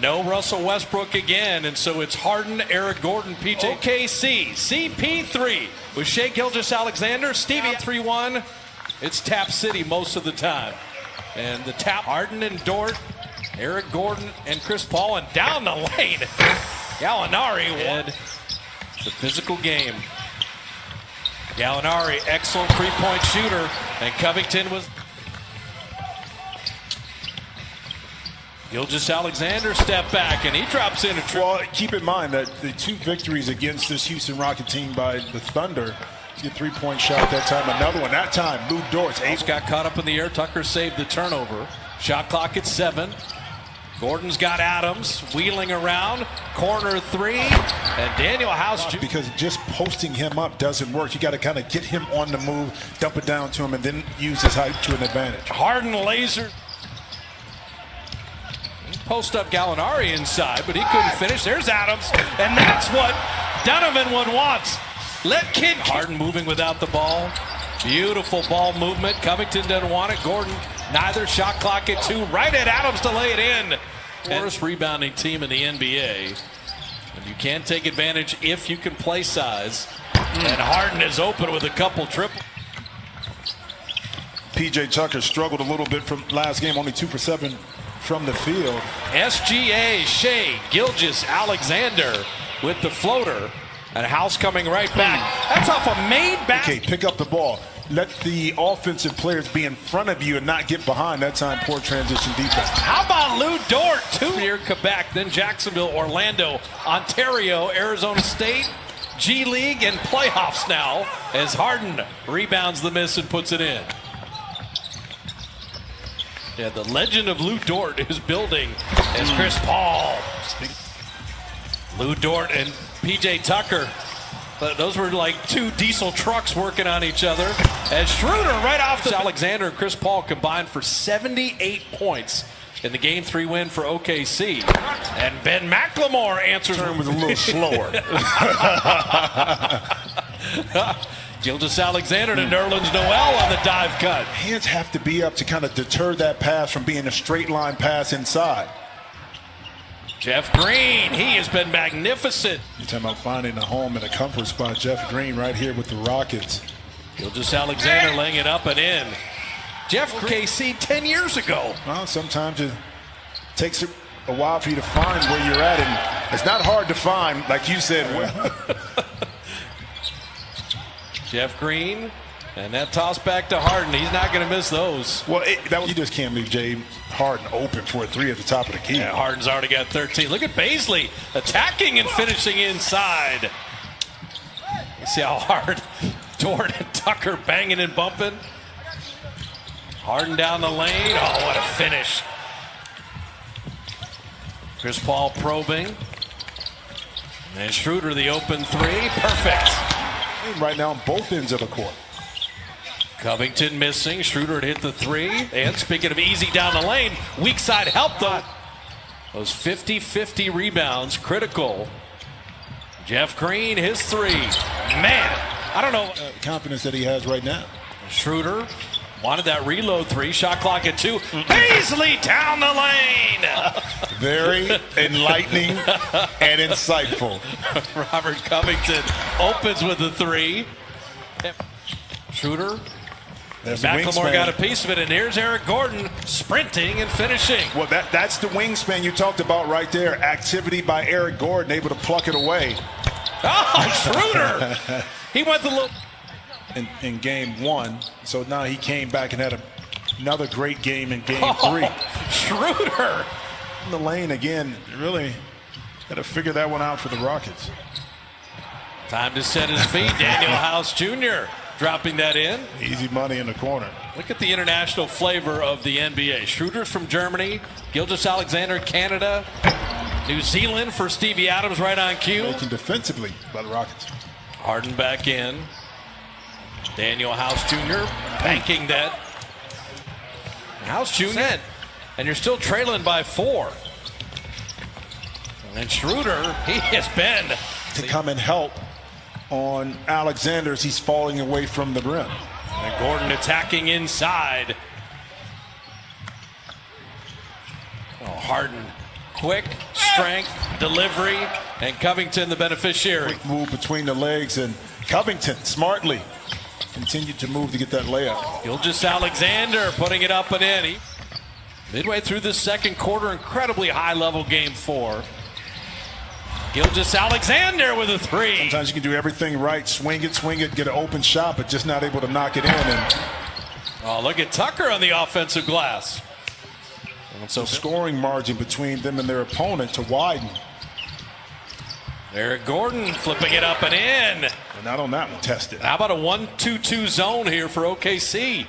No Russell Westbrook again, and so it's Harden, Eric Gordon, PJ. OKC, CP3 with Shai Gilgeous-Alexander, Stevie 3-1. It's Tap City most of the time. And the tap, Harden and Dort, Eric Gordon and Chris Paul, and down the lane. Gallinari won. It's a physical game. Gallinari, excellent three-point shooter, and Covington was. Gilgeous-Alexander step back, and he drops in a triple. Well, keep in mind that the two victories against this Houston Rocket team by the Thunder, a three-point shot that time, another one. That time, Lou Dort got caught up in the air. Tucker saved the turnover. Shot clock at 7. Gordon's got Adams wheeling around, corner three, and Daniel House. Because just posting him up doesn't work. You got to kind of get him on the move, dump it down to him, and then use his height to an advantage. Harden laser. Post up Gallinari inside, but he couldn't finish. There's Adams, and that's what Donovan wants. Let Kid Harden moving without the ball. Beautiful ball movement. Covington doesn't want it. Gordon, neither. Shot clock at 2. Right at Adams to lay it in. Worst rebounding team in the NBA. And you can take advantage if you can play size. And Harden is open with a couple triples. PJ Tucker struggled a little bit from last game, only 2 for 7 from the field. SGA, Shai Gilgeous-Alexander with the floater. And House coming right back. That's off a made back. Okay, pick up the ball. Let the offensive players be in front of you and not get behind. That time, poor transition defense. How about Lou Dort? 2 here, Quebec, then Jacksonville, Orlando, Ontario, Arizona State, G League, and playoffs now as Harden rebounds the miss and puts it in. Yeah, the legend of Lou Dort is building as Chris Paul. Lou Dort and PJ Tucker. But those were like 2 diesel trucks working on each other. As Schroeder right off the Alexander and Chris Paul combined for 78 points in the Game 3 win for OKC. And Ben McLemore answers. Turn was a little slower. Gilgeous-Alexander to Nerlens Noel on the dive cut. Hands have to be up to kind of deter that pass from being a straight line pass inside. Jeff Green, he has been magnificent. You're talking about finding a home and a comfort spot. Jeff Green right here with the Rockets. Gilgeous-Alexander laying it up and in. Jeff KC 10 years ago. Well, sometimes it takes a while for you to find where you're at, and it's not hard to find, like you said. Jeff Green, and that toss back to Harden. He's not going to miss those. Well, you just can't leave James Harden open for a 3 at the top of the key. Yeah, Harden's already got 13. Look at Baisley attacking and finishing inside. You see how hard Dort and Tucker banging and bumping. Harden down the lane. Oh, what a finish. Chris Paul probing. And Schroeder the open 3. Perfect. Right now on both ends of the court. Covington missing. Schroeder had hit the 3. And speaking of easy down the lane, weak side help though. Those 50-50 rebounds, critical. Jeff Green, his 3. Man, I don't know. Confidence that he has right now. Schroeder wanted that reload 3. Shot clock at 2. Baisley down the lane. Very enlightening and insightful. Robert Covington opens with the 3. Schroeder. McLemore got a piece of it, and here's Eric Gordon sprinting and finishing. Well, that's the wingspan you talked about right there. Activity by Eric Gordon, able to pluck it away. Oh, Schroeder! He went the little. In game 1, so now he came back and had another great game in game 3. Schroeder! In the lane again, really got to figure that one out for the Rockets. Time to set his feet. Daniel House Jr. dropping that in. Easy money in the corner. Look at the international flavor of the NBA. Schroeder's from Germany, Gilgeous-Alexander, Canada, New Zealand for Stevie Adams right on cue. Making defensively by the Rockets. Harden back in. Daniel House Jr. banking that. House Jr. And you're still trailing by 4. And Schroeder, he has been to come and help on Alexander as he's falling away from the rim. And Gordon attacking inside. Oh, Harden Quick, strength, delivery, and Covington the beneficiary. Quick move between the legs, and Covington smartly continued to move to get that layup. Gilgeous-Alexander putting it up and in. Midway through this second quarter, incredibly high-level game 4. Gilgeous-Alexander with a 3. Sometimes you can do everything right, swing it, get an open shot, but just not able to knock it in. And oh, look at Tucker on the offensive glass. And so scoring margin between them and their opponent to widen. Eric Gordon flipping it up and in. And not on that one, tested. How about a 1-2-2 zone here for OKC?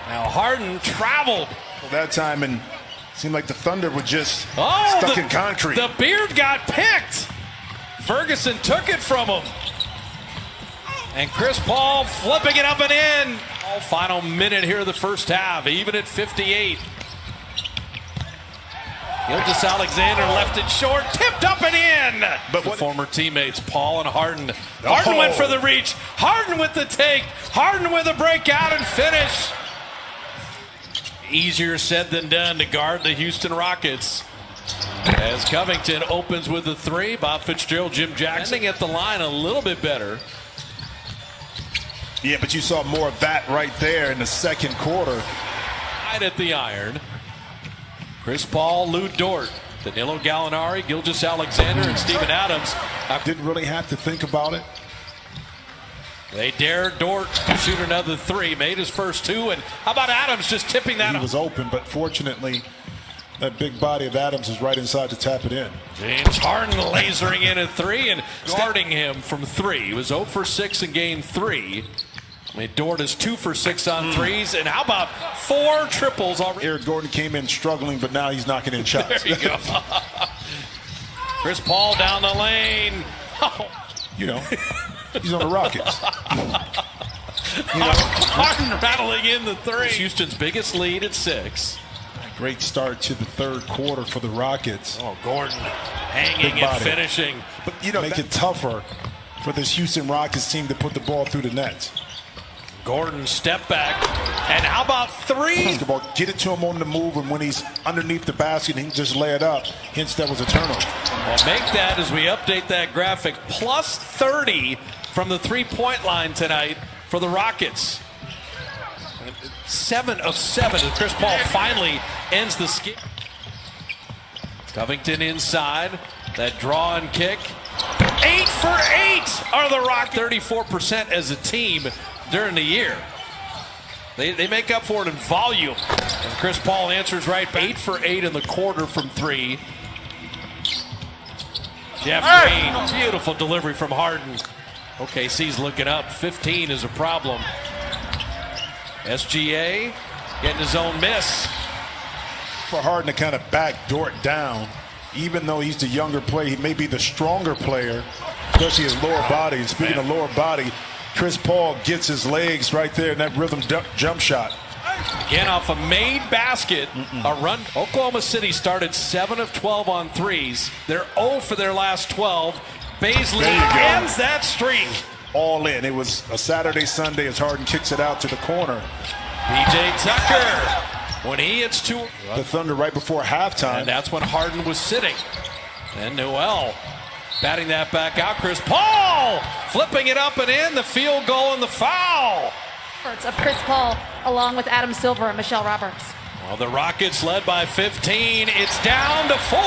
Now Harden traveled. Well, that time, and seemed like the Thunder were just stuck in concrete. The beard got picked. Ferguson took it from him. And Chris Paul flipping it up and in. Final minute here of the first half, even at 58. Gilgeous-Alexander left it short, tipped up and in. But the former teammates, Paul and Harden. Harden went for the reach. Harden with the take. Harden with a breakout and finish. Easier said than done to guard the Houston Rockets. As Covington opens with a 3, Bob Fitzgerald, Jim Jackson ending at the line a little bit better. Yeah, but you saw more of that right there in the second quarter. Right at the iron. Chris Paul, Lou Dort, Danilo Gallinari, Gilgeous-Alexander, and Steven Adams. Didn't really have to think about it. They dared Dort to shoot another 3, made his first 2, and how about Adams just tipping that? He was open, but fortunately, that big body of Adams is right inside to tap it in. James Harden lasering in a 3 and guarding him from 3. He was 0 for 6 in game 3. I mean, Dort is 2 for 6 on 3s, and how about 4 triples already? Eric Gordon came in struggling, but now he's knocking in shots. There you go. Chris Paul down the lane. Oh. You know, he's on the Rockets. Harden rattling in the 3. Houston's biggest lead at 6. Great start to the third quarter for the Rockets. Oh, Gordon hanging and finishing. But, you know, make it tougher for this Houston Rockets team to put the ball through the net. Gordon step back, and how about 3? Basketball, get it to him on the move, and when he's underneath the basket, he can just lay it up. Hence, that was a turnover. Well, make that as we update that graphic. Plus 30 from the three-point line tonight for the Rockets. 7 of 7 as Chris Paul finally ends the skip. Covington inside, that draw and kick. 8 for 8 are the Rockets. 34% as a team during the year. They make up for it in volume. And Chris Paul answers right. 8 for 8 in the quarter from 3. Jeff Green, beautiful delivery from Harden. OKC's looking up. 15 is a problem. SGA getting his own miss. For Harden to kind of back Dort down, even though he's the younger player, he may be the stronger player, especially his lower body. And speaking of lower body, Chris Paul gets his legs right there in that rhythm jump shot. Again, off a made basket, a run. Oklahoma City started 7 of 12 on 3s. They're 0 for their last 12. Baisley ends that streak. All in. It was a Saturday, Sunday as Harden kicks it out to the corner. P.J. Tucker, when he hits 2. The Thunder right before halftime. And that's when Harden was sitting. And Noel batting that back out. Chris Paul flipping it up and in. The field goal and the foul. Of Chris Paul, along with Adam Silver and Michelle Roberts. Well, the Rockets led by 15. It's down to 4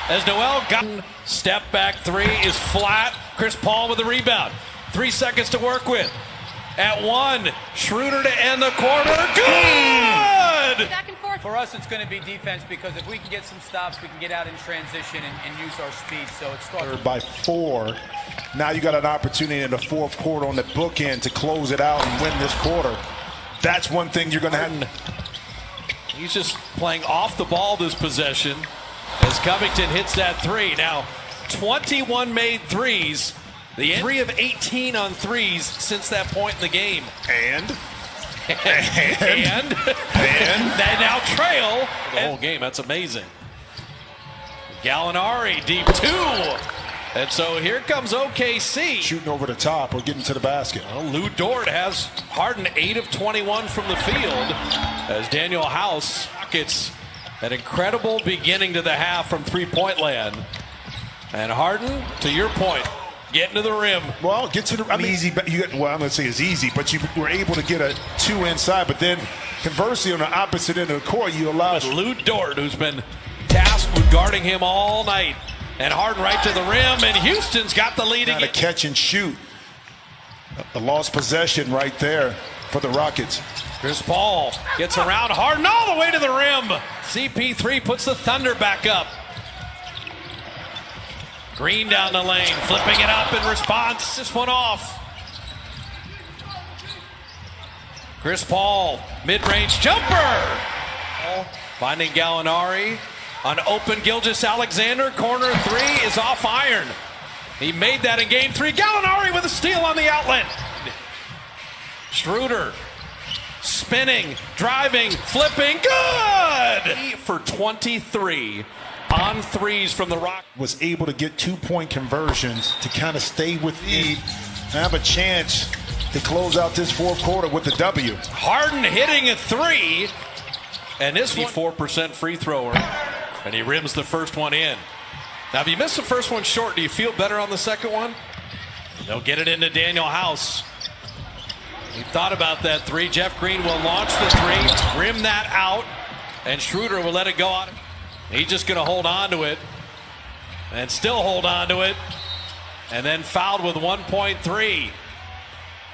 as Noel got step back 3 is flat. Chris Paul with the rebound. 3 seconds to work with. At 1, Schroeder to end the quarter. Good! Back and forth. For us, it's going to be defense because if we can get some stops, we can get out in transition and use our speed. So it starts by 4. Now you got an opportunity in the fourth quarter on the bookend to close it out and win this quarter. That's one thing you're going to have. He's just playing off the ball this possession as Covington hits that 3. Now, 21 made 3s. The 3 of 18 on 3s since that point in the game. And they now trail the whole game. That's amazing. Gallinari deep 2. And so here comes OKC. Shooting over the top or getting to the basket. Well, Lou Dort has Harden 8 of 21 from the field as Daniel House Rockets An incredible beginning to the half from three-point land. And Harden, to your point, getting to the rim. Well, get to the easy. I'm going to say it's easy, but you were able to get a two inside. But then, conversely, on the opposite end of the court, you allow Lou Dort, who's been tasked with guarding him all night, and Harden right to the rim. And Houston's got the lead again. To catch and shoot. A lost possession right there for the Rockets. Chris Paul gets around Harden all the way to the rim. CP3 puts the Thunder back up. Green down the lane, flipping it up in response. This one off. Chris Paul, mid-range jumper. Finding Gallinari on open Gilgeous-Alexander. Corner three is off iron. He made that in game three. Gallinari with a steal on the outlet. Schroeder spinning, driving, flipping. Good! For 23 on threes from the Rock. Was able to get 2-point conversions to kind of stay within, have a chance to close out this fourth quarter with the W. Harden hitting a three, and this 4% free thrower, and he rims the first one in. Now, if you miss the first one short, do you feel better on the second one? They'll get it into Daniel House. He thought about that three. Jeff Green will launch the three, rim that out, and Schroeder will let it go out. He's just going to hold on to it and still hold on to it, and then fouled with 1.3.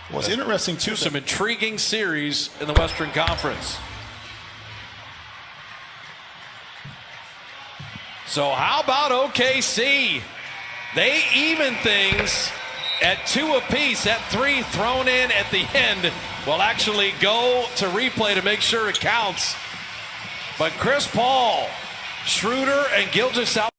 What's interesting, too, some intriguing series in the Western Conference. So how about OKC? They even things at 2 apiece. That three thrown in at the end will actually go to replay to make sure it counts. But Chris Paul, Schroeder, and Gilgeous-Alexander